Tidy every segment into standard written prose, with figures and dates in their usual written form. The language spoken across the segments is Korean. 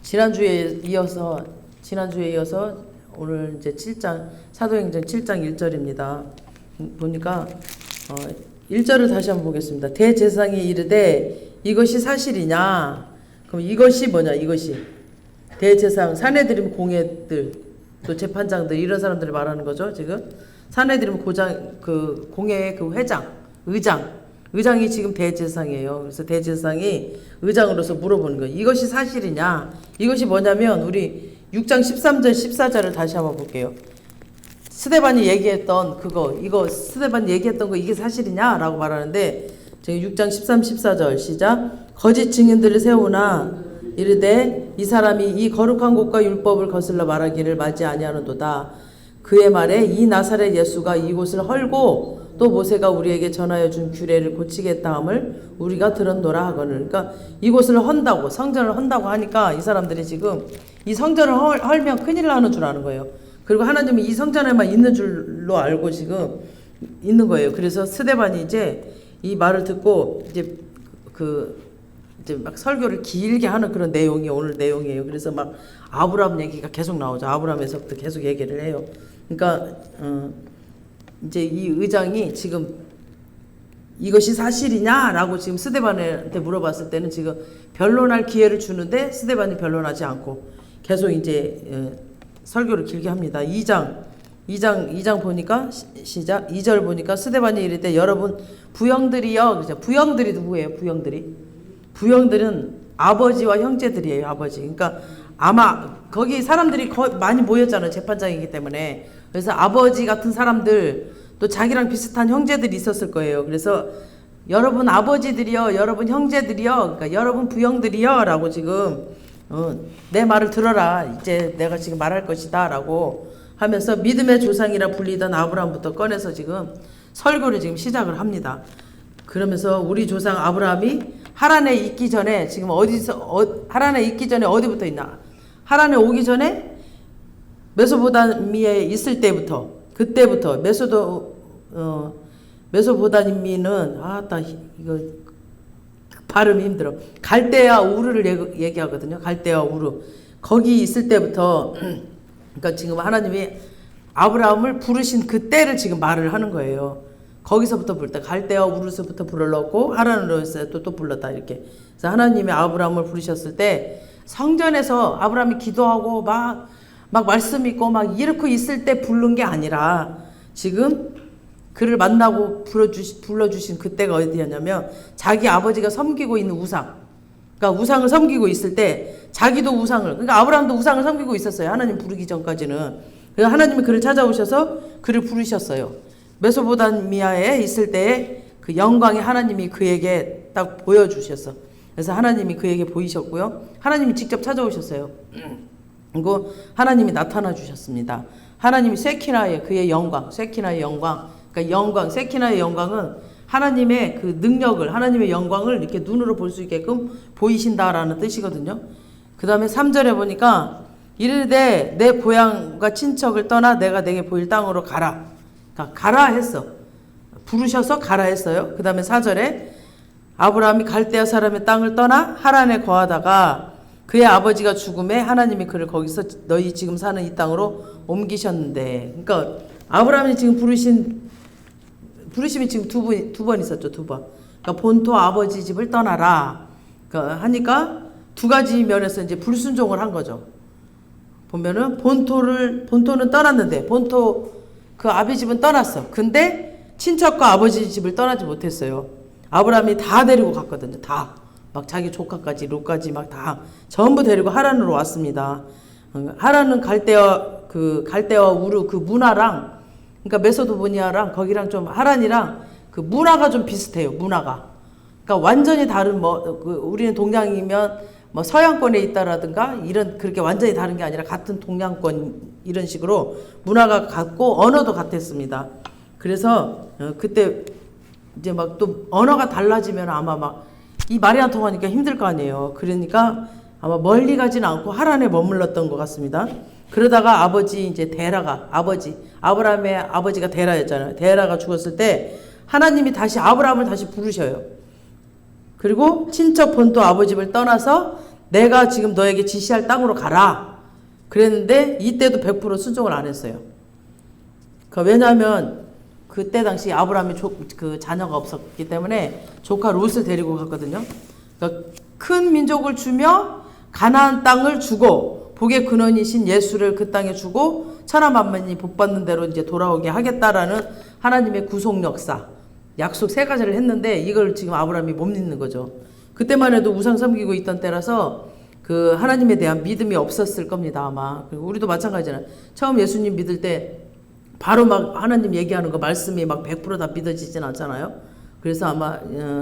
지난주에 이어서 오늘 이제 7장 사도행전 7장 1절입니다. 보니까 1절을 다시 한번 보겠습니다. 대제사장이 이르되 이것이 사실이냐? 그럼 이것이 뭐냐? 이것이 대제사장, 사내들이면 공회들, 또 재판장들 이런 사람들을 말하는 거죠. 지금 사내들이면 공회의 그 회장, 의장이 지금 대제사장이에요. 그래서 대제사장이 의장으로서 물어보는 거예요. 이것이 사실이냐? 이것이 뭐냐면 우리 6장 13절 14절을 다시 한번 볼게요. 스데반이 얘기했던 스데반이 얘기했던 거 이게 사실이냐? 라고 말하는데 지금 6장 13, 14절 시작. 거짓 증인들을 세우나 이르되 이 사람이 이 거룩한 곳과 율법을 거슬러 말하기를 맞지 아니하는도다. 그의 말에 이 나사렛 예수가 이곳을 헐고 또 모세가 우리에게 전하여 준 규례를 고치겠다 함을 우리가 들었노라 하거늘. 그러니까 이곳을 헌다고, 성전을 헌다고 하니까 이 사람들이 지금 이 성전을 헐면 큰일 나는 줄 아는 거예요. 그리고 하나님이 이 성전에만 있는 줄로 알고 지금 있는 거예요. 그래서 스데반이 이제 이 말을 듣고 이제 막 설교를 길게 하는 그런 내용이 오늘 내용이에요. 그래서 막 아브라함 얘기가 계속 나오죠. 아브라함에서부터 계속 얘기를 해요. 그러니까 이제 이 의장이 지금 이것이 사실이냐라고 지금 스데반한테 물어봤을 때는 지금 변론할 기회를 주는데 스데반이 변론하지 않고 계속 이제 설교를 길게 합니다. 2장 보니까 시작 2절 보니까 스데반이 이르되 여러분 부형들이여. 그죠? 부형들이 누구예요? 부형들은 아버지와 형제들이에요. 아버지. 그러니까 아마 거기 사람들이 많이 모였잖아요. 재판장이기 때문에. 그래서 아버지 같은 사람들 또 자기랑 비슷한 형제들이 있었을 거예요. 그래서 여러분 아버지들이여, 여러분 형제들이여, 그러니까 여러분 부형들이여 라고 지금 내 말을 들어라. 이제 내가 지금 말할 것이다 라고 하면서 믿음의 조상이라 불리던 아브라함부터 꺼내서 지금 설교를 지금 시작을 합니다. 그러면서 우리 조상 아브라함이 하란에 있기 전에 지금 하란에 있기 전에 어디부터 있나? 하란에 오기 전에 메소포타미아에 있을 때부터 그때부터 메소포타미는 이거 발음이 힘들어. 갈대아 우르를 얘기하거든요. 갈대아 우르. 거기 있을 때부터 그러니까 지금 하나님이 아브라함을 부르신 그때를 지금 말을 하는 거예요. 거기서부터 부를 때 갈대아 우르서부터 불렀고 하란으로 해서 또 불렀다 이렇게. 그래서 하나님이 아브라함을 부르셨을 때 성전에서 아브라함이 기도하고 막 말씀 있고 막 이렇게 있을 때 부른 게 아니라 지금 그를 만나고 불러주신 그때가 어디였냐면 자기 아버지가 섬기고 있는 우상. 그러니까 우상을 섬기고 있을 때 자기도 그러니까 아브라함도 우상을 섬기고 있었어요. 하나님 부르기 전까지는. 그래서 하나님이 그를 찾아오셔서 그를 부르셨어요. 메소포타미아에 있을 때의 그 영광이 하나님이 그에게 딱 보여주셨어. 그래서 하나님이 그에게 보이셨고요. 하나님이 직접 찾아오셨어요. 그리고 하나님이 나타나 주셨습니다. 하나님이 세키나의 그의 영광, 세키나의 영광, 그러니까 세키나의 영광은 하나님의 그 능력을, 하나님의 영광을 이렇게 눈으로 볼 수 있게끔 보이신다라는 뜻이거든요. 그 다음에 3절에 보니까 이르되 내 고향과 친척을 떠나 내가 내게 보일 땅으로 가라. 그러니까 가라 했어. 부르셔서 가라 했어요. 그 다음에 4절에 아브라함이 갈대아 사람의 땅을 떠나 하란에 거하다가 그의 아버지가 죽음에 하나님이 그를 거기서 너희 지금 사는 이 땅으로 옮기셨는데, 그러니까 아브라함이 지금 부르심이 지금 두 번 있었죠. 두 번. 그러니까 본토 아버지 집을 떠나라. 그러니까 하니까 두 가지 면에서 이제 불순종을 한 거죠. 보면은 본토는 떠났는데 그 아비 집은 떠났어. 근데 친척과 아버지 집을 떠나지 못했어요. 아브라함이 다 데리고 갔거든요. 다. 막 자기 조카까지, 롯까지 막 다 전부 데리고 하란으로 왔습니다. 하란은 갈대아 우르 그 문화랑, 그러니까 메소도보니아랑 거기랑 좀 하란이랑 그 문화가 좀 비슷해요. 문화가. 그러니까 완전히 다른 우리는 동양이면 서양권에 있다라든가 이런 그렇게 완전히 다른 게 아니라 같은 동양권 이런 식으로 문화가 같고 언어도 같았습니다. 그래서 그때 이제 막 또 언어가 달라지면 아마 이 말이 안 통하니까 힘들 거 아니에요. 그러니까 아마 멀리 가지는 않고 하란에 머물렀던 것 같습니다. 그러다가 아브라함의 아버지가 데라였잖아요. 데라가 죽었을 때 하나님이 다시 아브라함을 다시 부르셔요. 그리고 친척 본토 아버지 집을 떠나서 내가 지금 너에게 지시할 땅으로 가라. 그랬는데 이때도 100% 순종을 안 했어요. 왜냐하면 그때 당시 아브라함이 그 자녀가 없었기 때문에 조카 롯을 데리고 갔거든요. 그러니까 큰 민족을 주며 가나안 땅을 주고 복의 근원이신 예수를 그 땅에 주고 천하 만민이 복받는 대로 이제 돌아오게 하겠다라는 하나님의 구속 역사, 약속 3가지를 했는데 이걸 지금 아브라함이 못 믿는 거죠. 그때만 해도 우상 섬기고 있던 때라서 그 하나님에 대한 믿음이 없었을 겁니다, 아마. 그리고 우리도 마찬가지잖아요. 처음 예수님 믿을 때 바로 막 하나님 얘기하는 거 말씀이 막 100% 다 믿어지진 않잖아요. 그래서 아마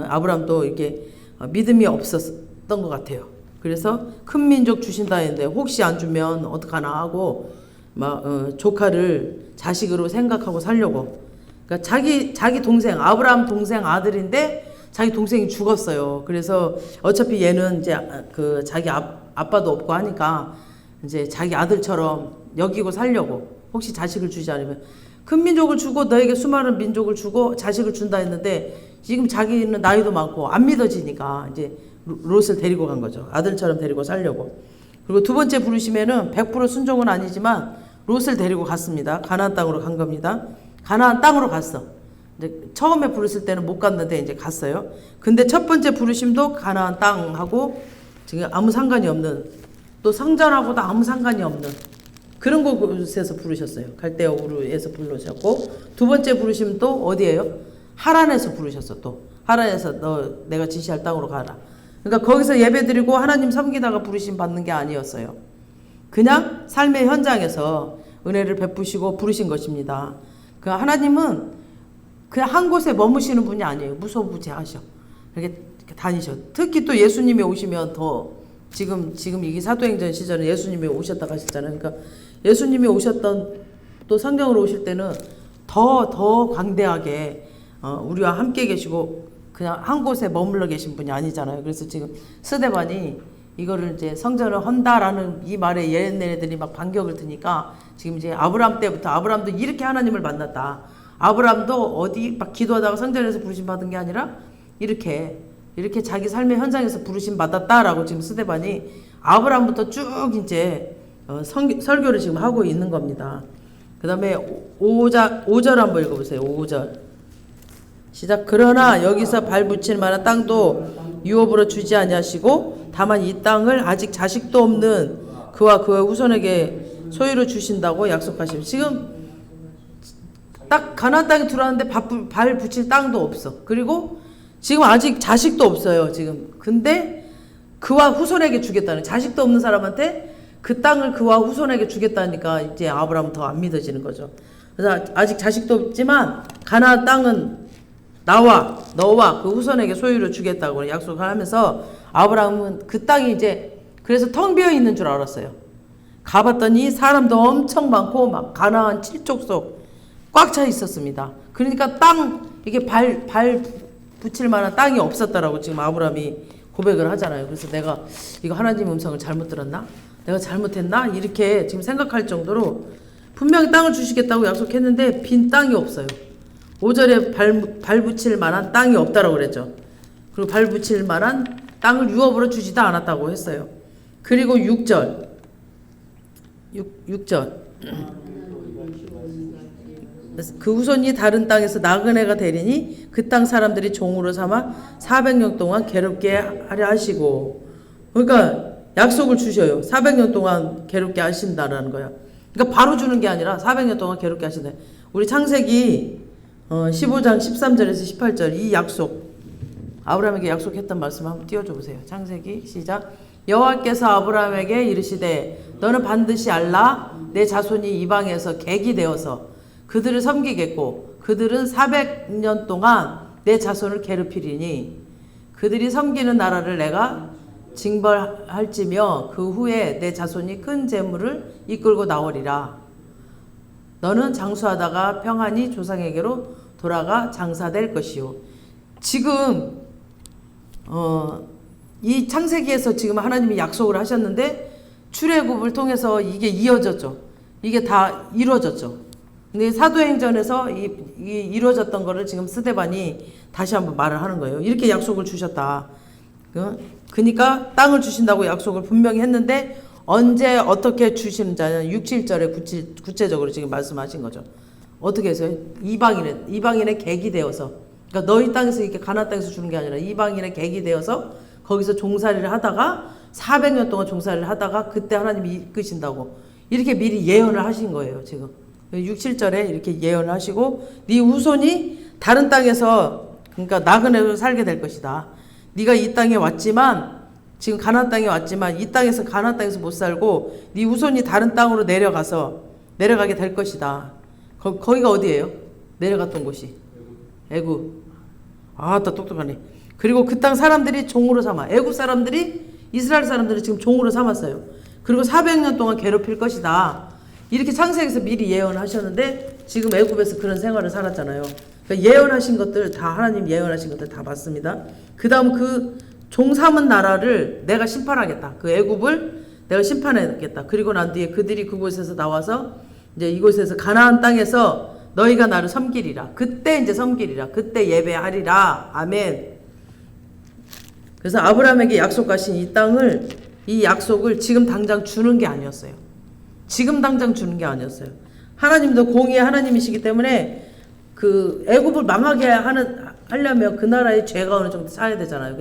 아브라함도 이렇게 믿음이 없었던 것 같아요. 그래서 큰 민족 주신다 했는데 혹시 안 주면 어떡하나 하고 막 조카를 자식으로 생각하고 살려고. 그러니까 자기 동생, 아브라함 동생 아들인데 자기 동생이 죽었어요. 그래서 어차피 얘는 이제 그 자기 아빠도 없고 하니까 이제 자기 아들처럼 여기고 살려고. 혹시 자식을 주지 않으면 큰 민족을 주고 너에게 수많은 민족을 주고 자식을 준다 했는데 지금 자기는 나이도 많고 안 믿어지니까 이제 롯을 데리고 간 거죠. 아들처럼 데리고 살려고. 그리고 2번째 부르심에는 100% 순종은 아니지만 롯을 데리고 갔습니다. 가나안 땅으로 간 겁니다. 가나안 땅으로 갔어. 이제 처음에 부르실 때는 못 갔는데 이제 갔어요. 근데 첫 번째 부르심도 가나안 땅하고 지금 아무 상관이 없는, 또 성전하고도 아무 상관이 없는 그런 곳에서 부르셨어요. 갈대아 우르에서 부르셨고, 2번째 부르심 또 어디예요? 하란에서 부르셨어. 또 하란에서 너 내가 지시할 땅으로 가라. 그러니까 거기서 예배드리고 하나님 섬기다가 부르심 받는 게 아니었어요. 그냥 삶의 현장에서 은혜를 베푸시고 부르신 것입니다. 그 하나님은 그냥 한 곳에 머무시는 분이 아니에요. 무소부재하셔. 이렇게 다니셔. 특히 또 예수님이 오시면 더 지금 이게 사도행전 시절에 예수님이 오셨다 가셨잖아요. 그러니까 예수님이 오셨던 또 성경으로 오실 때는 더 광대하게 우리와 함께 계시고 그냥 한 곳에 머물러 계신 분이 아니잖아요. 그래서 지금 스데반이 이거를 이제 성전을 헌다라는 이 말에 얘네들이 막 반격을 드니까 지금 이제 아브라함 때부터 아브라함도 이렇게 하나님을 만났다. 아브라함도 어디 막 기도하다가 성전에서 부르심 받은 게 아니라 이렇게 자기 삶의 현장에서 부르심 받았다라고 지금 스데반이 아브라함부터 쭉 이제 설교를 지금 하고 있는 겁니다. 그 다음에 5절 한번 읽어보세요. 5절 시작. 그러나 여기서 발붙일 만한 땅도 유업으로 주지 아니하시고 다만 이 땅을 아직 자식도 없는 그와 그의 후손에게 소유로 주신다고 약속하시면, 지금 딱 가나안 땅에 들어왔는데 발 붙일 땅도 없어. 그리고 지금 아직 자식도 없어요. 지금. 근데 그와 후손에게 주겠다는, 자식도 없는 사람한테 그 땅을 그와 후손에게 주겠다니까 이제 아브라함은 더 안 믿어지는 거죠. 그래서 아직 자식도 없지만 가나안 땅은 너와 그 후손에게 소유를 주겠다고 약속을 하면서 아브라함은 그 땅이 이제 그래서 텅 비어 있는 줄 알았어요. 가봤더니 사람도 엄청 많고 막 가나안 7족속 꽉 차 있었습니다. 그러니까 이게 발 붙일 만한 땅이 없었다라고 지금 아브라함이 고백을 하잖아요. 그래서 내가 이거 하나님 음성을 잘못 들었나? 내가 잘못했나? 이렇게 지금 생각할 정도로 분명히 땅을 주시겠다고 약속했는데 빈 땅이 없어요. 5절에 발 붙일 만한 땅이 없다라고 그랬죠. 그리고 발 붙일 만한 땅을 유업으로 주지도 않았다고 했어요. 그리고 6절 그 후손이 다른 땅에서 나그네가 되리니 그 땅 사람들이 종으로 삼아 400년 동안 괴롭게 하려 하시고, 그러니까 약속을 주셔요. 400년 동안 괴롭게 하신다라는 거야. 그러니까 바로 주는 게 아니라 400년 동안 괴롭게 하신다. 우리 창세기 15장 13절에서 18절 이 약속, 아브라함에게 약속했던 말씀 한번 띄워줘 보세요. 창세기 시작. 여호와께서 아브라함에게 이르시되 너는 반드시 알라. 내 자손이 이방에서 객이 되어서 그들을 섬기겠고 그들은 400년 동안 내 자손을 괴롭히리니 그들이 섬기는 나라를 내가 징벌할지며 그 후에 내 자손이 큰 재물을 이끌고 나오리라. 너는 장수하다가 평안히 조상에게로 돌아가 장사될 것이요. 지금 이 창세기에서 지금 하나님이 약속을 하셨는데 출애굽을 통해서 이게 이어졌죠. 이게 다 이루어졌죠. 근데 사도행전에서 이 이루어졌던 거를 지금 스데반이 다시 한번 말을 하는 거예요. 이렇게 약속을 주셨다. 그러니까 땅을 주신다고 약속을 분명히 했는데 언제 어떻게 주시는지는 6, 7절에 구체적으로 지금 말씀하신 거죠. 어떻게 해서요? 이방인의 객이 되어서, 그러니까 너희 땅에서 이렇게 가나안 땅에서 주는 게 아니라 이방인의 객이 되어서 거기서 종살이를 하다가 400년 동안 종살이를 하다가 그때 하나님이 이끄신다고 이렇게 미리 예언을 하신 거예요. 지금 6, 7절에 이렇게 예언을 하시고 네 후손이 다른 땅에서, 그러니까 나그네로 살게 될 것이다. 네가 이 땅에 왔지만, 지금 가나안 땅에 왔지만 이 땅에서 가나안 땅에서 못 살고 네 후손이 다른 땅으로 내려가게 될 것이다. 거기가 어디예요? 내려갔던 곳이 애굽. 아, 또 똑똑하네. 그리고 그 땅 사람들이 종으로 삼아, 애굽 사람들이 이스라엘 사람들을 지금 종으로 삼았어요. 그리고 400년 동안 괴롭힐 것이다. 이렇게 창세기에서 미리 예언하셨는데 지금 애굽에서 그런 생활을 살았잖아요. 그러니까 예언하신 것들 다, 하나님 예언하신 것들 다 맞습니다. 그 다음 그 종 삼은 나라를 내가 심판하겠다. 그 애굽을 내가 심판하겠다. 그리고 난 뒤에 그들이 그곳에서 나와서 이제 이곳에서 가나안 땅에서 너희가 나를 섬기리라. 그때 이제 섬기리라. 그때 예배하리라. 아멘. 그래서 아브라함에게 약속하신 이 땅을, 이 약속을 지금 당장 주는 게 아니었어요. 지금 당장 주는 게 아니었어요. 하나님도 공의의 하나님이시기 때문에 그 애굽을 망하게 하려면 그 나라의 죄가 어느 정도 쌓여야 되잖아요.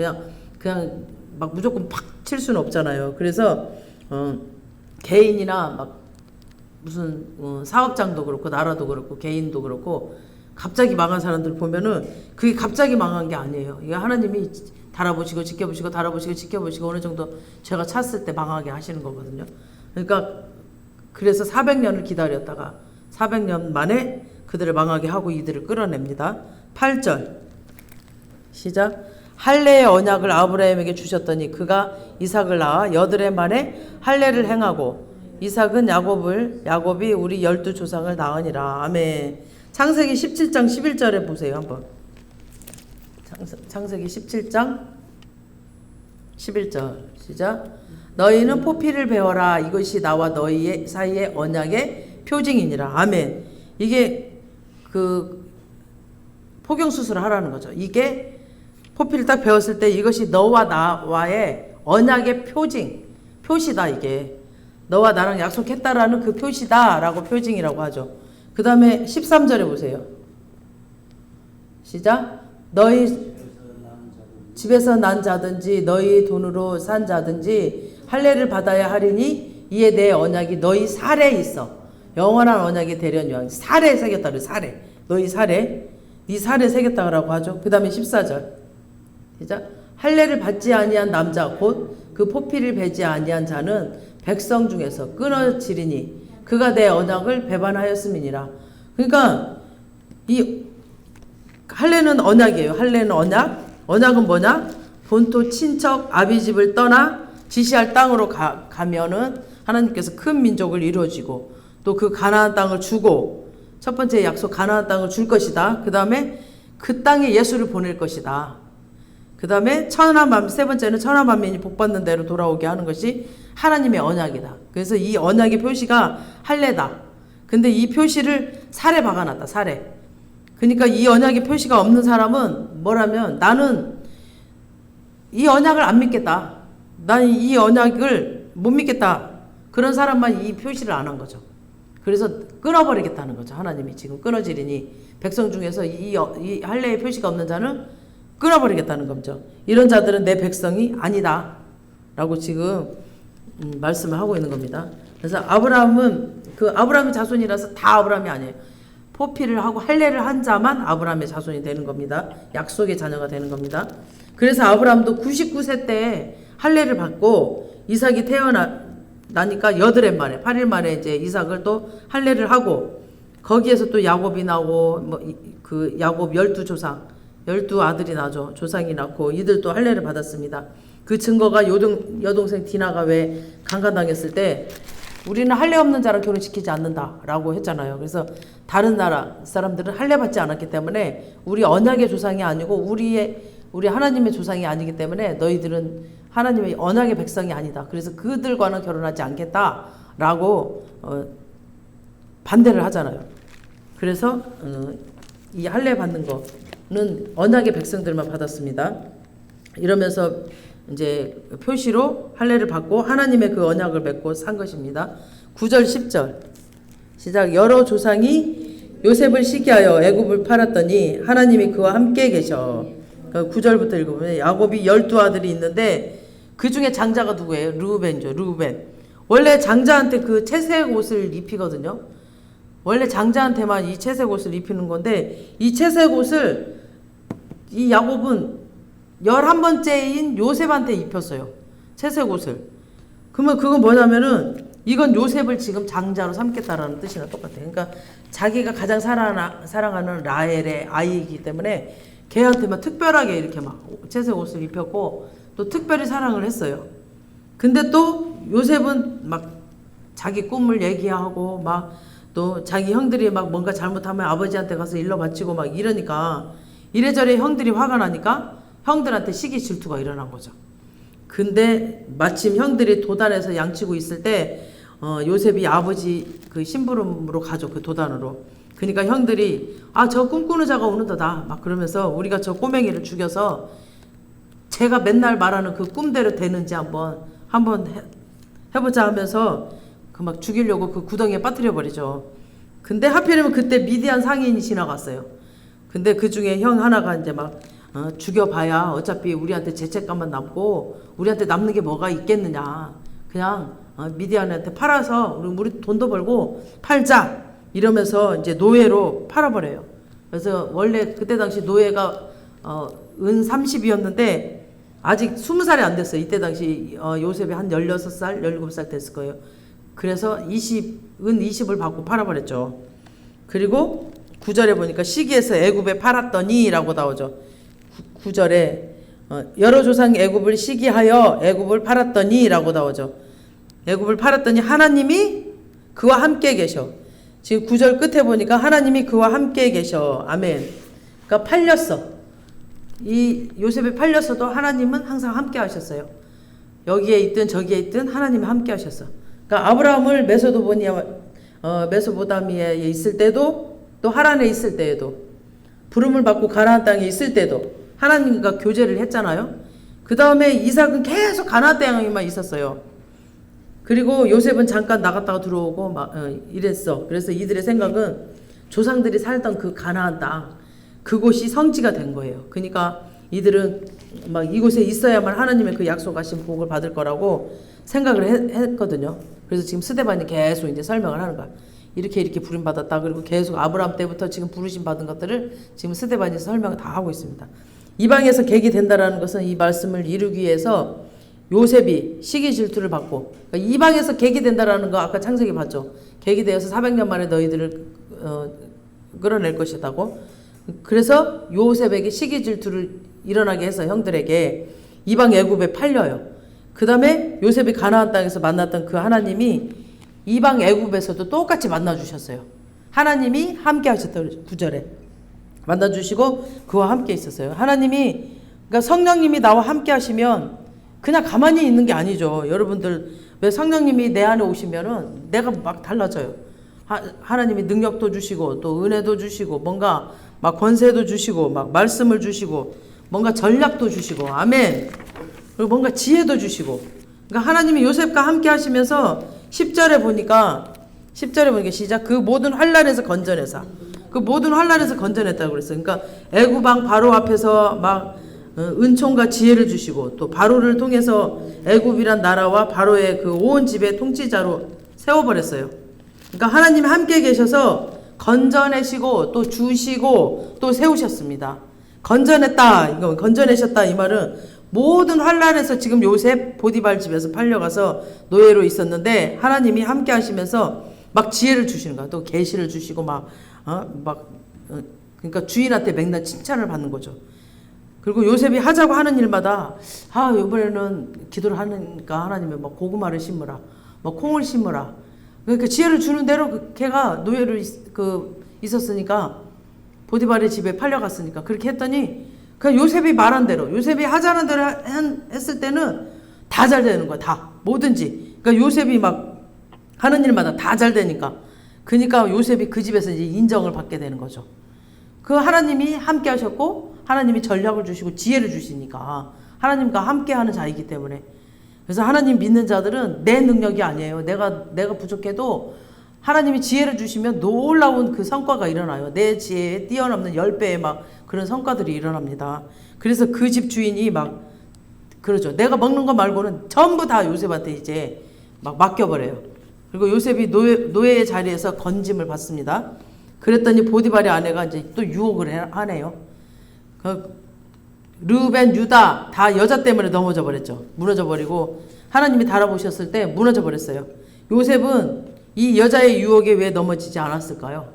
그냥 막 무조건 팍 칠 수는 없잖아요. 그래서 개인이나 막 무슨 사업장도 그렇고 나라도 그렇고 개인도 그렇고 갑자기 망한 사람들 보면은 그게 갑자기 망한 게 아니에요. 이게 하나님이 달아보시고 지켜보시고 달아보시고 지켜보시고 어느 정도 죄가 찼을 때 망하게 하시는 거거든요. 그러니까 그래서 400년을 기다렸다가 400년 만에 그들을 망하게 하고 이들을 끌어냅니다. 8절 시작. 할례의 언약을 아브라함에게 주셨더니 그가 이삭을 낳아 8해 만에 할례를 행하고 이삭은 야곱이 우리 12조상을 낳으니라. 아멘. 창세기 17장 11절에 보세요. 한번. 창세기 17장 11절 시작. 너희는 포피를 베어라. 이것이 나와 너희 사이의 언약의 표징이니라. 아멘. 이게 그 포경수술을 하라는 거죠. 이게 포피를 딱 베었을 때 이것이 너와 나와의 언약의 표시다. 이게 너와 나랑 약속했다라는 그 표시다라고 표징이라고 하죠. 그 다음에 13절에 보세요. 시작. 너희 집에서 난 자든지 너희 돈으로 산 자든지 할례를 받아야 하리니 이에 내 언약이 너희 살에 있어. 영원한 언약이 되려니와. 살에 새겼다 그래요. 살에. 너희 살에. 네 살에 새겼다고 하죠. 그 다음에 14절. 시작. 할례를 받지 아니한 남자 곧 그 포피를 베지 아니한 자는 백성 중에서 끊어지리니 그가 내 언약을 배반하였음이니라. 그러니까 이 할례는 언약이에요. 할례는 언약. 언약은 뭐냐? 본토 친척 아비집을 떠나 지시할 땅으로 가면은 하나님께서 큰 민족을 이루어지고 또 그 가나안 땅을 주고 첫 번째 약속 가나안 땅을 줄 것이다. 그 다음에 그 땅에 예수를 보낼 것이다. 그 다음에 세 번째는 천하만민이 복받는 대로 돌아오게 하는 것이 하나님의 언약이다. 그래서 이 언약의 표시가 할례다. 근데 이 표시를 살에 박아놨다. 살에. 그러니까 이 언약의 표시가 없는 사람은 뭐라면 나는 이 언약을 안 믿겠다. 나는 이 언약을 못 믿겠다. 그런 사람만 이 표시를 안 한 거죠. 그래서 끊어버리겠다는 거죠. 하나님이 지금 끊어지리니 백성 중에서 이 할례의 표시가 없는 자는 끊어버리겠다는 거죠. 이런 자들은 내 백성이 아니다 라고 지금 말씀을 하고 있는 겁니다. 그래서 아브라함은 그 아브라함의 자손이라서 다 아브라함이 아니에요. 포피를 하고 할례를 한 자만 아브라함의 자손이 되는 겁니다. 약속의 자녀가 되는 겁니다. 그래서 아브라함도 99세 때 할례를 받고 이삭이 태어나니까 8일 만에 이제 이삭을 또 할례를 하고 거기에서 또 야곱이 나오고 그 야곱 12조상 12아들이 나죠. 조상이 낳고 이들도 할례를 받았습니다. 그 증거가 여동생 디나가 왜 강간당했을 때 우리는 할례 없는 자랑 결혼시키지 않는다라고 했잖아요. 그래서 다른 나라 사람들은 할례 받지 않았기 때문에 우리 언약의 조상이 아니고 우리 하나님의 조상이 아니기 때문에 너희들은 하나님의 언약의 백성이 아니다. 그래서 그들과는 결혼하지 않겠다라고 반대를 하잖아요. 그래서 이 할례 받는 거는 언약의 백성들만 받았습니다. 이러면서 이제 표시로 할례를 받고 하나님의 그 언약을 맺고 산 것입니다. 9절 10절 시작. 여러 조상이 요셉을 시기하여 애굽을 팔았더니 하나님이 그와 함께 계셔. 9절부터 읽어보면 야곱이 12아들이 있는데 그 중에 장자가 누구예요? 르우벤이죠. 르우벤. 원래 장자한테 그 채색 옷을 입히거든요. 원래 장자한테만 이 채색 옷을 입히는 건데 이 채색 옷을 이 야곱은 11번째인 요셉한테 입혔어요. 채색 옷을. 그러면 그건 뭐냐면은 이건 요셉을 지금 장자로 삼겠다라는 뜻이랑 똑같아요. 그러니까 자기가 가장 사랑하는 라헬의 아이이기 때문에 걔한테만 특별하게 이렇게 막 채색 옷을 입혔고 또 특별히 사랑을 했어요. 근데 또 요셉은 막 자기 꿈을 얘기하고 막 또 자기 형들이 막 뭔가 잘못하면 아버지한테 가서 일러 바치고 막 이러니까 이래저래 형들이 화가 나니까 형들한테 시기 질투가 일어난 거죠. 근데 마침 형들이 도단에서 양치고 있을 때 요셉이 아버지 그 심부름으로 가죠. 그 도단으로. 그러니까 형들이 저 꿈꾸는 자가 오는도다 막 그러면서 우리가 저 꼬맹이를 죽여서 제가 맨날 말하는 그 꿈대로 되는지 한번 해보자 하면서 그 막 죽이려고 그 구덩이에 빠뜨려 버리죠. 근데 하필이면 그때 미디안 상인이 지나갔어요. 근데 그 중에 형 하나가 이제 막 죽여봐야 어차피 우리한테 죄책감만 남고 우리한테 남는 게 뭐가 있겠느냐. 그냥 미디안한테 팔아서 우리 돈도 벌고 팔자 이러면서 이제 노예로 팔아버려요. 그래서 원래 그때 당시 노예가 은 30이었는데 아직 20살이 안 됐어요. 이때 당시 요셉이 한 16살, 17살 됐을 거예요. 그래서 은 20을 받고 팔아버렸죠. 그리고 9절에 보니까 시기해서 애굽에 팔았더니 라고 나오죠. 9절에 여러 조상이 애굽을 시기하여 애굽을 팔았더니 라고 나오죠. 애굽을 팔았더니 하나님이 그와 함께 계셔. 지금 9절 끝에 보니까 하나님이 그와 함께 계셔. 아멘. 그러니까 팔렸어. 이 요셉이 팔렸어도 하나님은 항상 함께 하셨어요. 여기에 있든 저기에 있든 하나님이 함께 하셨어. 그러니까 아브라함을 메소포타미아에 있을 때도 또 하란에 있을 때에도 부름을 받고 가나안 땅에 있을 때도 하나님과 교제를 했잖아요. 그 다음에 이삭은 계속 가나안 땅에만 있었어요. 그리고 요셉은 잠깐 나갔다가 들어오고 막 이랬어. 그래서 이들의 생각은 조상들이 살던 그 가나안 땅 그곳이 성지가 된 거예요. 그러니까 이들은 막 이곳에 있어야만 하나님의 그 약속하신 복을 받을 거라고 생각을 했거든요. 그래서 지금 스데반이 계속 이제 설명을 하는 거야. 이렇게 부름 받았다. 그리고 계속 아브라함 때부터 지금 부르심 받은 것들을 지금 스데반이 설명을 다 하고 있습니다. 이방에서 객이 된다라는 것은 이 말씀을 이루기 위해서 요셉이 시기 질투를 받고 그러니까 이방에서 객이 된다라는 거 아까 창세기 봤죠. 객이 되어서 400년 만에 너희들을 끌어낼 것이다고. 그래서 요셉에게 시기 질투를 일어나게 해서 형들에게 이방 애굽에 팔려요. 그 다음에 요셉이 가나안 땅에서 만났던 그 하나님이 이방 애굽에서도 똑같이 만나주셨어요. 하나님이 함께 하셨던 9절에 만나주시고 그와 함께 있었어요. 하나님이 그러니까 성령님이 나와 함께 하시면 그냥 가만히 있는 게 아니죠. 여러분들 왜 성령님이 내 안에 오시면은 내가 막 달라져요. 하나님이 능력도 주시고 또 은혜도 주시고 뭔가 막 권세도 주시고 막 말씀을 주시고 뭔가 전략도 주시고 아멘. 그리고 뭔가 지혜도 주시고 그러니까 하나님이 요셉과 함께 하시면서 10절에 보니까 시작 그 모든 환난에서 건져내사 그 모든 환난에서 건져냈다고 그랬어요. 그러니까 애굽왕 바로 앞에서 막 은총과 지혜를 주시고 또 바로를 통해서 애굽이란 나라와 바로의 그 온 집의 통치자로 세워버렸어요. 그러니까 하나님이 함께 계셔서 건져내시고 또 주시고 또 세우셨습니다. 건져냈다 이거 건져내셨다 이 말은 모든 환난에서 지금 요셉 보디발 집에서 팔려가서 노예로 있었는데 하나님이 함께 하시면서 막 지혜를 주시는 거야. 또 계시를 주시고 그러니까 주인한테 맨날 칭찬을 받는 거죠. 그리고 요셉이 하자고 하는 일마다 이번에는 기도를 하니까 하나님이 막 고구마를 심으라, 막 콩을 심으라. 그러니까 지혜를 주는 대로 걔가 노예로 있었으니까 보디발의 집에 팔려갔으니까 그렇게 했더니 그냥 요셉이 말한 대로 요셉이 하자는 대로 했을 때는 다 잘 되는 거야. 다 뭐든지. 그러니까 요셉이 막 하는 일마다 다 잘 되니까 그러니까 요셉이 그 집에서 이제 인정을 받게 되는 거죠. 그 하나님이 함께 하셨고 하나님이 전략을 주시고 지혜를 주시니까 하나님과 함께하는 자이기 때문에. 그래서 하나님 믿는 자들은 내 능력이 아니에요. 내가 부족해도 하나님이 지혜를 주시면 놀라운 그 성과가 일어나요. 내 지혜에 뛰어넘는 10배의 막 그런 성과들이 일어납니다. 그래서 그 집 주인이 막 그러죠. 내가 먹는 거 말고는 전부 다 요셉한테 이제 막 맡겨버려요. 그리고 요셉이 노예의 자리에서 건짐을 받습니다. 그랬더니 보디발의 아내가 이제 또 유혹을 하네요. 르벤, 유다 다 여자 때문에 넘어져 버렸죠. 무너져 버리고 하나님이 달아보셨을 때 무너져 버렸어요. 요셉은 이 여자의 유혹에 왜 넘어지지 않았을까요?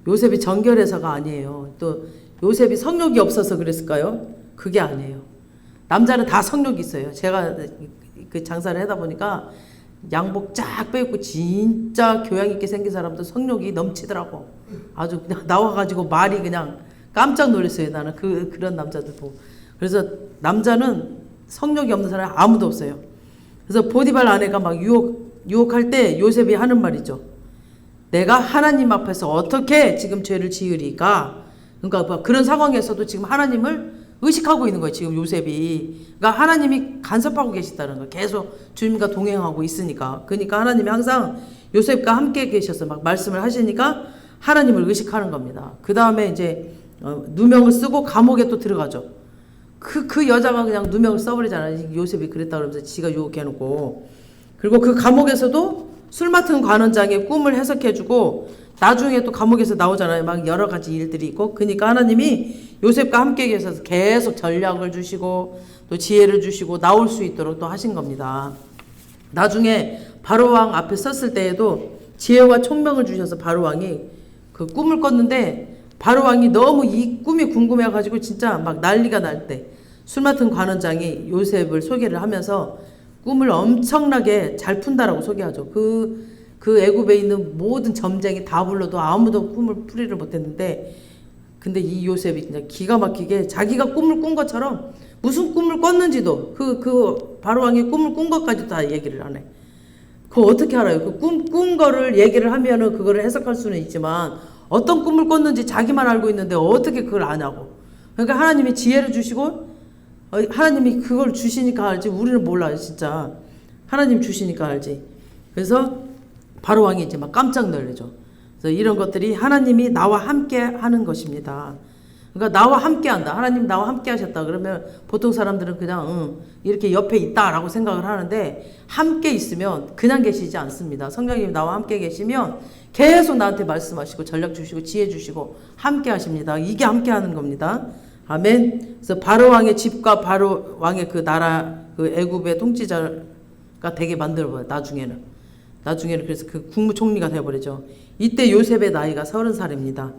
요셉이 정결해서가 아니에요. 또 요셉이 성욕이 없어서 그랬을까요? 그게 아니에요. 남자는 다 성욕이 있어요. 제가 그 장사를 하다 보니까 양복 쫙 빼입고 진짜 교양 있게 생긴 사람도 성욕이 넘치더라고. 아주 그냥 나와가지고 말이 그냥 깜짝 놀랐어요. 나는 그런 남자들 보고. 그래서 남자는 성욕이 없는 사람이 아무도 없어요. 그래서 보디발 아내가 막 유혹할 때 요셉이 하는 말이죠. 내가 하나님 앞에서 어떻게 지금 죄를 지으리까? 그러니까 그런 상황에서도 지금 하나님을 의식하고 있는 거예요. 지금 요셉이. 그러니까 하나님이 간섭하고 계시다는 거예요. 계속 주님과 동행하고 있으니까. 그러니까 하나님이 항상 요셉과 함께 계셔서 막 말씀을 하시니까 하나님을 의식하는 겁니다. 그 다음에 이제 누명을 쓰고 감옥에 또 들어가죠. 그 여자가 그냥 누명을 써버리잖아요. 요셉이 그랬다 그러면서 지가 유혹해놓고. 그리고 그 감옥에서도 술 맡은 관원장의 꿈을 해석해주고 나중에 또 감옥에서 나오잖아요. 막 여러 가지 일들이 있고. 그러니까 하나님이 요셉과 함께 계셔서 계속 전략을 주시고 또 지혜를 주시고 나올 수 있도록 또 하신 겁니다. 나중에 바로왕 앞에 섰을 때에도 지혜와 총명을 주셔서 바로왕이 그 꿈을 꿨는데 바로왕이 너무 이 꿈이 궁금해가지고 진짜 막 난리가 날 때 술 맡은 관원장이 요셉을 소개를 하면서 꿈을 엄청나게 잘 푼다라고 소개하죠. 그 애굽에 있는 모든 점쟁이 다 불러도 아무도 꿈을 풀이를 못했는데, 근데 이 요셉이 그냥 기가 막히게 자기가 꿈을 꾼 것처럼 무슨 꿈을 꿨는지도 그 바로왕이 꿈을 꾼 것까지 다 얘기를 하네. 그거 어떻게 알아요? 그 꾼 거를 얘기를 하면은 그거를 해석할 수는 있지만 어떤 꿈을 꿨는지 자기만 알고 있는데 어떻게 그걸 아냐고. 그러니까 하나님이 지혜를 주시고 하나님이 그걸 주시니까 알지 우리는 몰라요. 진짜 하나님 주시니까 알지. 그래서 바로왕이 이제 막 깜짝 놀라죠. 그래서 이런 것들이 하나님이 나와 함께 하는 것입니다. 그러니까 나와 함께 한다. 하나님 나와 함께 하셨다. 그러면 보통 사람들은 그냥 이렇게 옆에 있다라고 생각을 하는데 함께 있으면 그냥 계시지 않습니다. 성령님이 나와 함께 계시면 계속 나한테 말씀하시고 전략 주시고 지혜 주시고 함께 하십니다. 이게 함께 하는 겁니다. 아멘. 그래서 바로왕의 집과 바로왕의 그 나라 그 애굽의 통치자가 되게 만들어봐요. 나중에는 그래서 그 국무총리가 되어버리죠. 이때 요셉의 나이가 30살입니다.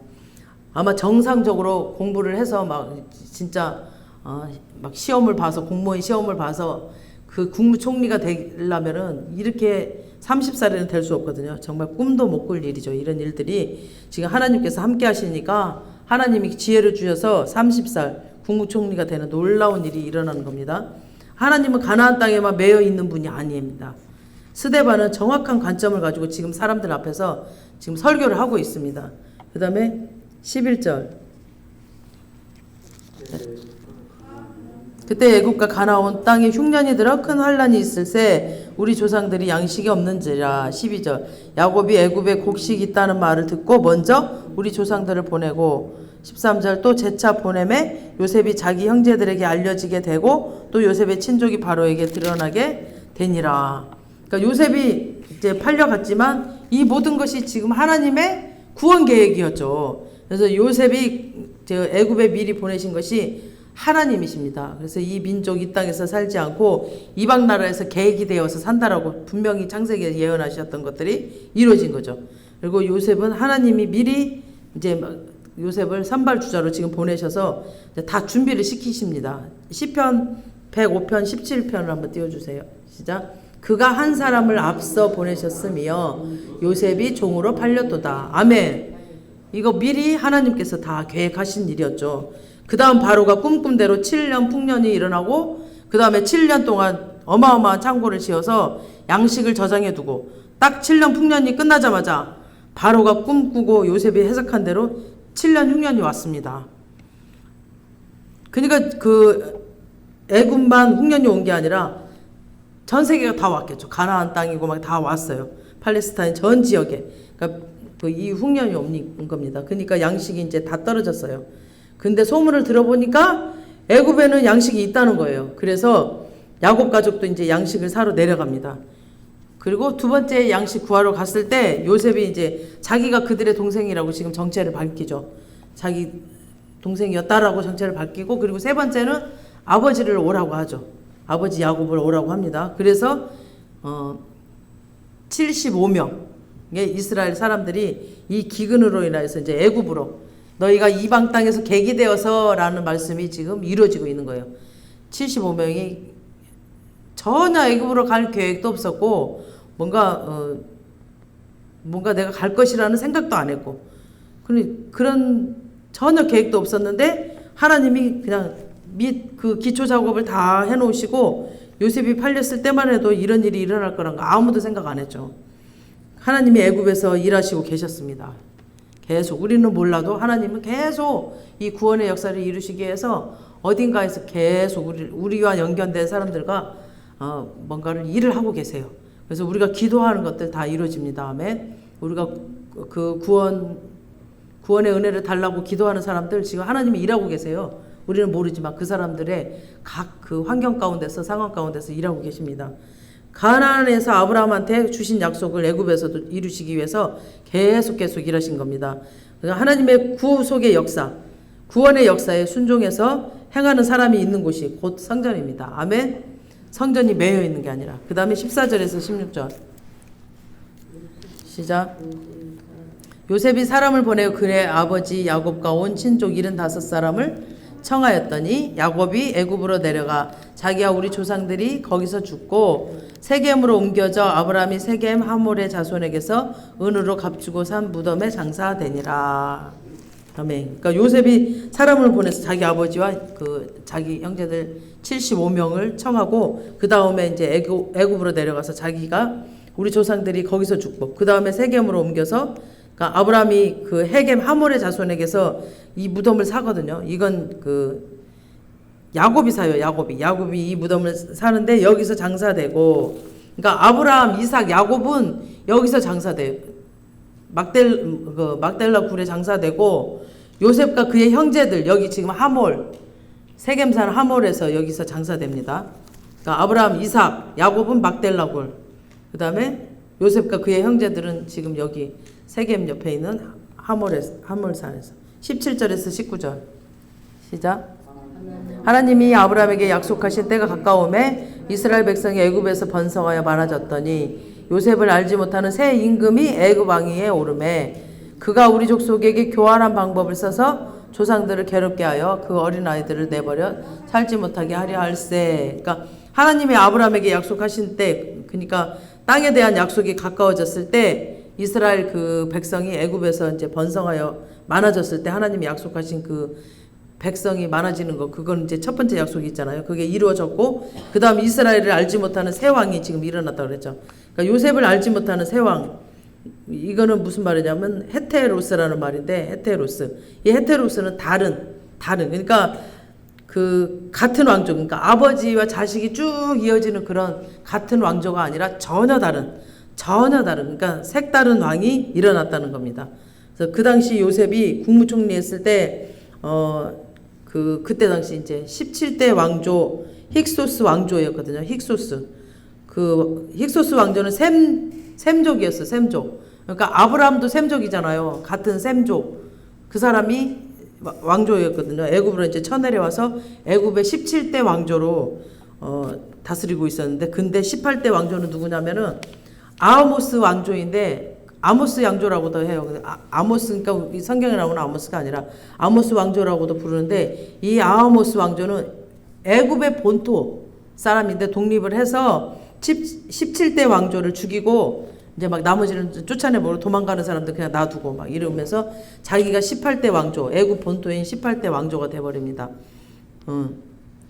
아마 정상적으로 공부를 해서 막 진짜 막 시험을 봐서 공무원 시험을 봐서 그 국무총리가 되려면은 이렇게 30살에는 될 수 없거든요. 정말 꿈도 못 꿀 일이죠. 이런 일들이 지금 하나님께서 함께 하시니까 하나님이 지혜를 주셔서 30살 국무총리가 되는 놀라운 일이 일어나는 겁니다. 하나님은 가나안 땅에만 매여 있는 분이 아닙니다. 스데반은 정확한 관점을 가지고 지금 사람들 앞에서 지금 설교를 하고 있습니다. 그 다음에 11절. 그때 애굽과 가나온 땅에 흉년이 들어 큰 환란이 있을새 우리 조상들이 양식이 없는지라. 12절. 야곱이 애굽에 곡식이 있다는 말을 듣고 먼저 우리 조상들을 보내고 13절 또 재차 보내매 요셉이 자기 형제들에게 알려지게 되고 또 요셉의 친족이 바로에게 드러나게 되니라. 그러니까 요셉이 이제 팔려갔지만 이 모든 것이 지금 하나님의 구원 계획이었죠. 그래서 요셉이 애굽에 미리 보내신 것이 하나님이십니다. 그래서 이 민족 이 땅에서 살지 않고 이방 나라에서 계획이 되어서 산다라고 분명히 창세기에 예언하셨던 것들이 이루어진 거죠. 그리고 요셉은 하나님이 미리 이제 요셉을 선발주자로 지금 보내셔서 다 준비를 시키십니다. 시편 105편 17편을 한번 띄워주세요. 시작. 그가 한 사람을 앞서 보내셨으며 요셉이 종으로 팔렸도다. 아멘. 이거 미리 하나님께서 다 계획하신 일이었죠. 그 다음 바로가 꿈꿈대로 7년 풍년이 일어나고 그 다음에 7년 동안 어마어마한 창고를 지어서 양식을 저장해 두고 딱 7년 풍년이 끝나자마자 바로가 꿈꾸고 요셉이 해석한 대로 7년 흉년이 왔습니다. 그러니까 그 애굽만 흉년이 온 게 아니라 전 세계가 다 왔겠죠. 가나안 땅이고 막 다 왔어요. 팔레스타인 전 지역에. 그러니까 이 흉년이 온 겁니다. 그러니까 양식이 이제 다 떨어졌어요. 근데 소문을 들어보니까 애굽에는 양식이 있다는 거예요. 그래서 야곱 가족도 이제 양식을 사러 내려갑니다. 그리고 두 번째 양식 구하러 갔을 때 요셉이 이제 자기가 그들의 동생이라고 지금 정체를 밝히죠. 자기 동생이었다라고 정체를 밝히고, 그리고 세 번째는 아버지를 오라고 하죠. 아버지 야곱을 오라고 합니다. 그래서 75명의 이스라엘 사람들이 이 기근으로 인해서 이제 애굽으로, 너희가 이방 땅에서 계기되어서라는 말씀이 지금 이루어지고 있는 거예요. 75명이 전혀 애굽으로 갈 계획도 없었고 뭔가 내가 갈 것이라는 생각도 안 했고 그런 전혀 계획도 없었는데 하나님이 그냥 그 기초 작업을 다 해놓으시고 요셉이 팔렸을 때만 해도 이런 일이 일어날 거란 거 아무도 생각 안 했죠. 하나님이 애굽에서 일하시고 계셨습니다. 계속 우리는 몰라도 하나님은 계속 이 구원의 역사를 이루시기 위해서 어딘가에서 계속 우리와 연결된 사람들과 뭔가를 일을 하고 계세요. 그래서 우리가 기도하는 것들 다 이루어집니다. 아멘. 우리가 그 구원의 은혜를 달라고 기도하는 사람들 지금 하나님이 일하고 계세요. 우리는 모르지만 그 사람들의 각 그 환경 가운데서 상황 가운데서 일하고 계십니다. 가나안에서 아브라함한테 주신 약속을 애굽에서도 이루시기 위해서 계속 일하신 겁니다. 하나님의 구속의 역사, 구원의 역사에 순종해서 행하는 사람이 있는 곳이 곧 성전입니다. 아멘. 성전이 매여 있는 게 아니라. 그 다음에 14절에서 16절 시작. 요셉이 사람을 보내어 그의 아버지 야곱과 온 친족 75사람을 청하였더니 야곱이 애굽으로 내려가 자기와 우리 조상들이 거기서 죽고 세겜으로 옮겨져 아브라함이 세겜 하몰의 자손에게서 은으로 값주고 산 무덤에 장사되니라. 아멘. 그러니까 요셉이 사람을 보내서 자기 아버지와 그 자기 형제들 75명을 청하고 그 다음에 이제 애굽으로 내려가서 자기가 우리 조상들이 거기서 죽고 그 다음에 세겜으로 옮겨서, 그러니까 아브라함이 그 헤겜 하몰의 자손에게서 이 무덤을 사거든요. 이건 그 야곱이 사요. 야곱이 이 무덤을 사는데 여기서 장사되고, 그러니까 아브라함, 이삭, 야곱은 여기서 장사돼요. 막델라 굴에 장사되고 요셉과 그의 형제들 여기 지금 하몰, 세겜산 하몰에서 여기서 장사됩니다. 그러니까 아브라함, 이삭, 야곱은 막델라 굴, 그 다음에 요셉과 그의 형제들은 지금 여기 세겜 옆에 있는 하몰산에서. 17절에서 19절 시작. 하나님이 아브라함에게 약속하신 때가 가까움에 이스라엘 백성이 애굽에서 번성하여 많아졌더니 요셉을 알지 못하는 새 임금이 애굽 왕위에 오르매 그가 우리 족속에게 교활한 방법을 써서 조상들을 괴롭게 하여 그 어린 아이들을 내버려 살지 못하게 하려 할세. 그러니까 하나님이 아브라함에게 약속하신 때, 그러니까 땅에 대한 약속이 가까워졌을 때 이스라엘 그 백성이 애굽에서 이제 번성하여 많아졌을 때 하나님이 약속하신 그 백성이 많아지는 거, 그건 이제 첫 번째 약속이 있잖아요. 그게 이루어졌고 그 다음 이스라엘을 알지 못하는 새 왕이 지금 일어났다고 그랬죠. 그러니까 요셉을 알지 못하는 새 왕, 이거는 무슨 말이냐면 헤테로스라는 말인데, 헤테로스, 이 헤테로스는 다른 그러니까 그 같은 왕조, 그러니까 아버지와 자식이 쭉 이어지는 그런 같은 왕조가 아니라 전혀 다른 그러니까 색다른 왕이 일어났다는 겁니다. 그래서 그 당시 요셉이 국무총리 했을 때 그때 당시 이제 17대 왕조 힉소스 왕조였거든요. 힉소스. 그 힉소스 왕조는 셈족이었어. 셈족. 그러니까 아브라함도 셈족이잖아요. 같은 셈족. 그 사람이 왕조였거든요. 애굽으로 이제 쳐내려와서 애굽의 17대 왕조로 다스리고 있었는데, 근데 18대 왕조는 누구냐면은 아모스 왕조인데, 아모스 왕조라고도 해요. 아모스, 그러니까 성경에 나오는 아모스가 아니라 아모스 왕조라고도 부르는데, 이 아모스 왕조는 애굽의 본토 사람인데 독립을 해서 17대 왕조를 죽이고 이제 막 나머지는 쫓아내버리고 도망가는 사람들 그냥 놔두고 막 이러면서 자기가 18대 왕조, 애굽 본토인 18대 왕조가 돼버립니다.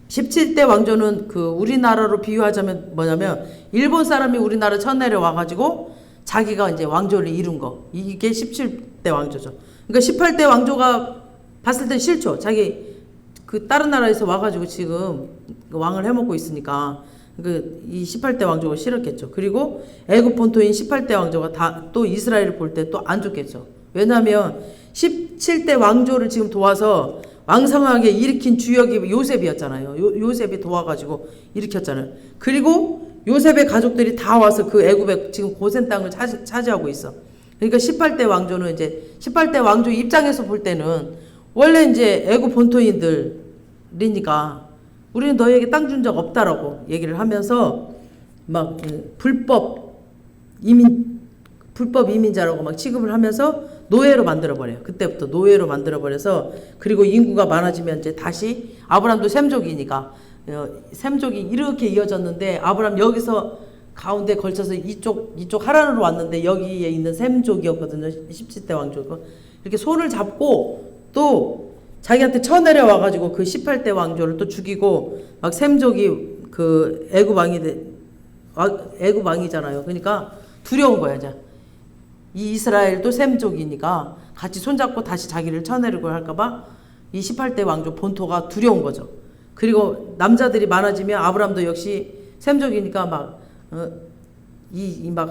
17대 왕조는 그 우리나라로 비유하자면 뭐냐면 일본 사람이 우리나라 쳐내려 와가지고 자기가 이제 왕조를 이룬 거, 이게 17대 왕조죠. 그러니까 18대 왕조가 봤을 때 싫죠. 자기 그 다른 나라에서 와가지고 지금 왕을 해먹고 있으니까 이 18대 왕조가 싫었겠죠. 그리고 애굽 본토인 18대 왕조가 다 또 이스라엘을 볼 때 또 안 좋겠죠. 왜냐하면 17대 왕조를 지금 도와서 왕성하게 일으킨 주역이 요셉이었잖아요. 요셉이 도와가지고 일으켰잖아요. 그리고 요셉의 가족들이 다 와서 그 애굽의 지금 고센 땅을 차지하고 있어. 그러니까 18대 왕조는 이제 18대 왕조 입장에서 볼 때는 원래 이제 애굽 본토인들이니까 우리는 너희에게 땅 준 적 없다라고 얘기를 하면서 막 불법 이민자라고 막 취급을 하면서 노예로 만들어버려요. 그때부터 노예로 만들어버려서 그리고 인구가 많아지면 이제 다시 아브람도 셈족이니까 셈족이 이렇게 이어졌는데 아브람 여기서 가운데 걸쳐서 이쪽 하란으로 왔는데 여기에 있는 셈족이었거든요. 17대 왕조가 이렇게 손을 잡고 또 자기한테 쳐내려 와가지고 그 18대 왕조를 또 죽이고 막 셈족이 그 애굽 왕이잖아요. 그러니까 두려운 거야 이제. 이 이스라엘도 셈족이니까 같이 손잡고 다시 자기를 쳐내려고 할까봐 이 18대 왕조 본토가 두려운 거죠. 그리고 남자들이 많아지면 아브람도 역시 셈족이니까 막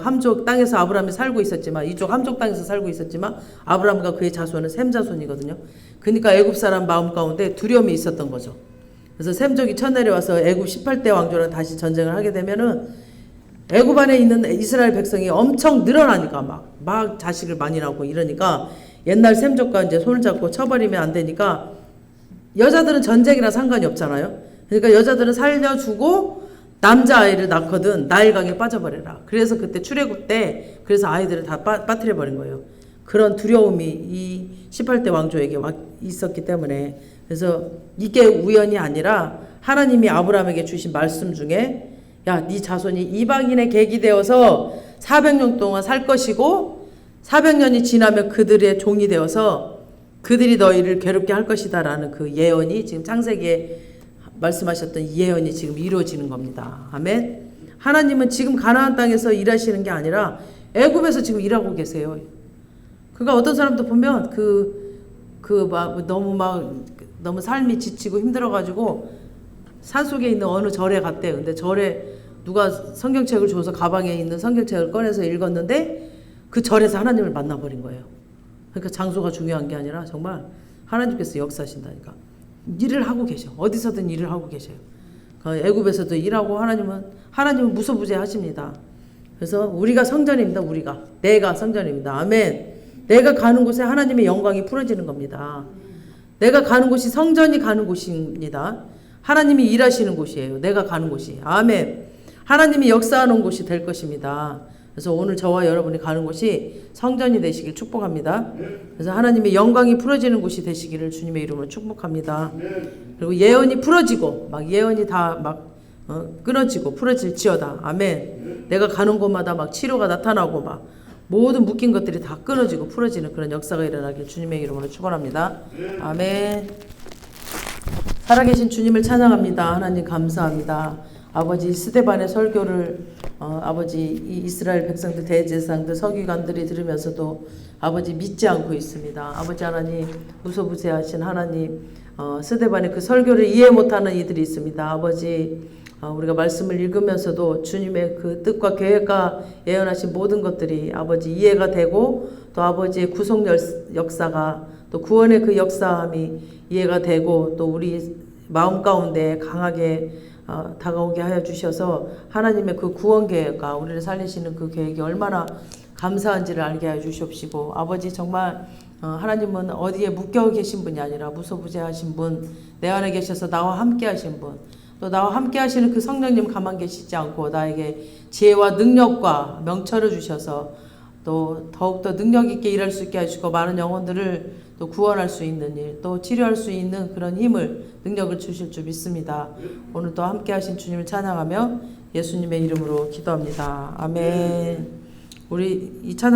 함족 땅에서 아브람이 살고 있었지만 이쪽 함족 땅에서 살고 있었지만 아브람과 그의 자손은 셈 자손이거든요. 그러니까 애굽 사람 마음 가운데 두려움이 있었던 거죠. 그래서 셈족이 쳐내려와서 애굽 18대 왕조랑 다시 전쟁을 하게 되면은 애굽 안에 있는 이스라엘 백성이 엄청 늘어나니까 막 자식을 많이 낳고 이러니까 옛날 셈족과 이제 손을 잡고 쳐버리면 안 되니까 여자들은 전쟁이랑 상관이 없잖아요. 그러니까 여자들은 살려주고 남자아이를 낳거든 나일강에 빠져버려라. 그래서 그때 출애굽 때 그래서 아이들을 다 빠뜨려버린 거예요. 그런 두려움이 이 18대 왕조에게 있었기 때문에 그래서 이게 우연이 아니라 하나님이 아브라함에게 주신 말씀 중에 야, 네 자손이 이방인의 객이 되어서 400년 동안 살 것이고 400년이 지나면 그들의 종이 되어서 그들이 너희를 괴롭게 할 것이다 라는 그 예언이 지금 창세기에 말씀하셨던 예언이 지금 이루어지는 겁니다. 아멘. 하나님은 지금 가나안 땅에서 일하시는 게 아니라 애굽에서 지금 일하고 계세요. 그러니까 어떤 사람도 보면 너무 삶이 지치고 힘들어가지고 산속에 있는 어느 절에 갔대. 근데 절에 누가 성경책을 줘서 가방에 있는 성경책을 꺼내서 읽었는데 그 절에서 하나님을 만나버린 거예요. 그러니까 장소가 중요한 게 아니라 정말 하나님께서 역사하신다니까. 일을 하고 계셔. 어디서든 일을 하고 계셔요. 애굽에서도 일하고 하나님은 무소부재하십니다. 그래서 우리가 성전입니다. 내가 성전입니다. 아멘. 내가 가는 곳에 하나님의 영광이 풀어지는 겁니다. 내가 가는 곳이 성전이 가는 곳입니다. 하나님이 일하시는 곳이에요. 내가 가는 곳이. 아멘. 하나님이 역사하는 곳이 될 것입니다. 그래서 오늘 저와 여러분이 가는 곳이 성전이 되시길 축복합니다. 그래서 하나님의 영광이 풀어지는 곳이 되시기를 주님의 이름으로 축복합니다. 그리고 예언이 풀어지고 예언이 다 끊어지고 풀어질지어다. 아멘. 내가 가는 곳마다 치료가 나타나고 모든 묶인 것들이 다 끊어지고 풀어지는 그런 역사가 일어나길 주님의 이름으로 축원합니다. 아멘. 살아계신 주님을 찬양합니다. 하나님 감사합니다. 아버지 스데반의 설교를 아버지 이 이스라엘 백성들 대제사장들 서기관들이 들으면서도 아버지 믿지 않고 있습니다. 아버지 하나님 무소부재하신 하나님 스데반의 그 설교를 이해 못하는 이들이 있습니다. 아버지 우리가 말씀을 읽으면서도 주님의 그 뜻과 계획과 예언하신 모든 것들이 아버지 이해가 되고 또 아버지의 구속 역사가 또 구원의 그 역사함이 이해가 되고 또 우리 마음 가운데 강하게 다가오게 하여 주셔서 하나님의 그 구원 계획과 우리를 살리시는 그 계획이 얼마나 감사한지를 알게 하여 주시옵시고 아버지 정말 하나님은 어디에 묶여 계신 분이 아니라 무소부재하신 분, 내 안에 계셔서 나와 함께 하신 분, 또 나와 함께 하시는 그 성령님 가만 계시지 않고 나에게 지혜와 능력과 명철을 주셔서 또 더욱더 능력 있게 일할 수 있게 하시고 많은 영혼들을 또 구원할 수 있는 일, 또 치료할 수 있는 그런 힘을, 능력을 주실 줄 믿습니다. 오늘 또 함께 하신 주님을 찬양하며 예수님의 이름으로 기도합니다. 아멘. 우리 이 찬양